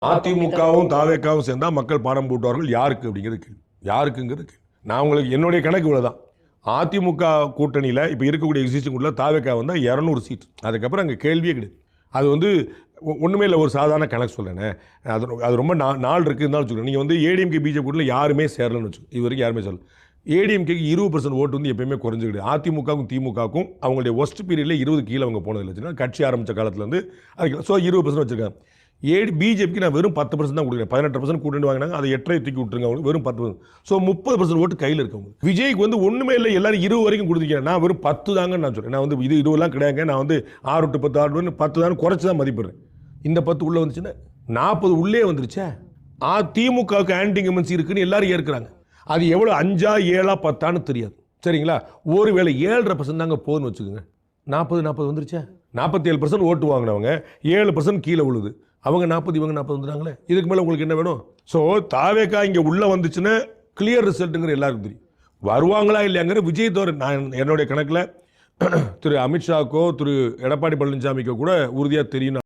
அதிமுகவும் தாவேக்காவும் சேர்ந்தா மக்கள் பாடம் போட்டுவார்கள் யாருக்கு அப்படிங்கிறது யாருக்குங்கிறது நான் உங்களுக்கு என்னுடைய கணக்கு இவ்வளவுதான். அதிமுக கூட்டணியில் இப்போ இருக்கக்கூடிய எக்ஸிஸ்டிங் கூட்டணியில் தாவேக்கா வந்தால் 200 சீட். அதுக்கப்புறம் அங்கே கேள்வியே கிடையாது. அது வந்து ஒன்றுமே இல்லை, ஒரு சாதாரண கணக்கு சொல்லேனே. அது ரொம்ப நாள் இருக்குதுன்னு வச்சுக்கோங்க. நீங்கள் வந்து ஏடிஎம்கே பிஜேபி கூட்டணியில் யாருமே சேரலன்னு வச்சுக்கோங்க. இது வரைக்கும் யாருமே சேரல. ஏடிஎம்கேக்கு 20% ஓட்டு வந்து எப்பயுமே குறைஞ்சிக்கிது. அதிமுகவுக்கும் திமுகவுக்கும் அவங்களுடைய ஒஸ்ட் பீரியடில் 20 கீழே அவங்க போனதில்லை வச்சுன்னா கட்சி ஆரம்பித்த காலத்துலேருந்து அதுக்கு ஸோ 20% வச்சுருக்காங்க. பிஜேபிக்கு நான் வெறும் 10% தான் கொடுக்குறேன். 18% கூட்டணி வாங்கினாங்க, அதை 8 தூக்கி விட்டுருங்க அவங்களுக்கு, வெறும் 10%. ஸோ 30% ஓட்டு கையில் இருக்கவங்க. விஜய்க்கு வந்து ஒன்றுமே இல்லை, எல்லாரும் 20 வரைக்கும் கொடுத்துருக்கேன். நான் வெறும் 10 தாங்கன்னு நான் சொல்கிறேன். நான் வந்து இதுவெல்லாம் கிடையாங்க. நான் வந்து 6 to 10 6 10 தான் குறைச்சி தான் மதிப்பிடுறேன். இந்த 10 உள்ளே வந்துச்சுன்னா 40 உள்ளே வந்துருச்சே. திமுகவுக்கு ஆன்டி இன்கம்பன்சி இருக்குன்னு எல்லாரும் ஏற்கிறாங்க. அது எவ்வளோ 5 7 10 தெரியாது, சரிங்களா? ஒருவேளை 7.5% தாங்க போதுன்னு வச்சுக்கோங்க. 40 வந்துருச்சா? 47% ஓட்டு வாங்கினவங்க 7% கீழே விழுது. அவங்க 40 இவங்க 40 வந்துட்டாங்களே. இதுக்கு மேலே உங்களுக்கு என்ன வேணும்? ஸோ தாவேக்கா இங்கே உள்ளே வந்துச்சுன்னா கிளியர் ரிசல்ட்டுங்கிற எல்லாருக்கும் தெரியும். வருவாங்களா இல்லையாங்கிற விஜய் தவிர நான் என்னுடைய கணக்கில் திரு அமித்ஷாக்கோ திரு எடப்பாடி பழனிசாமிக்கோ கூட உறுதியாக தெரியும்.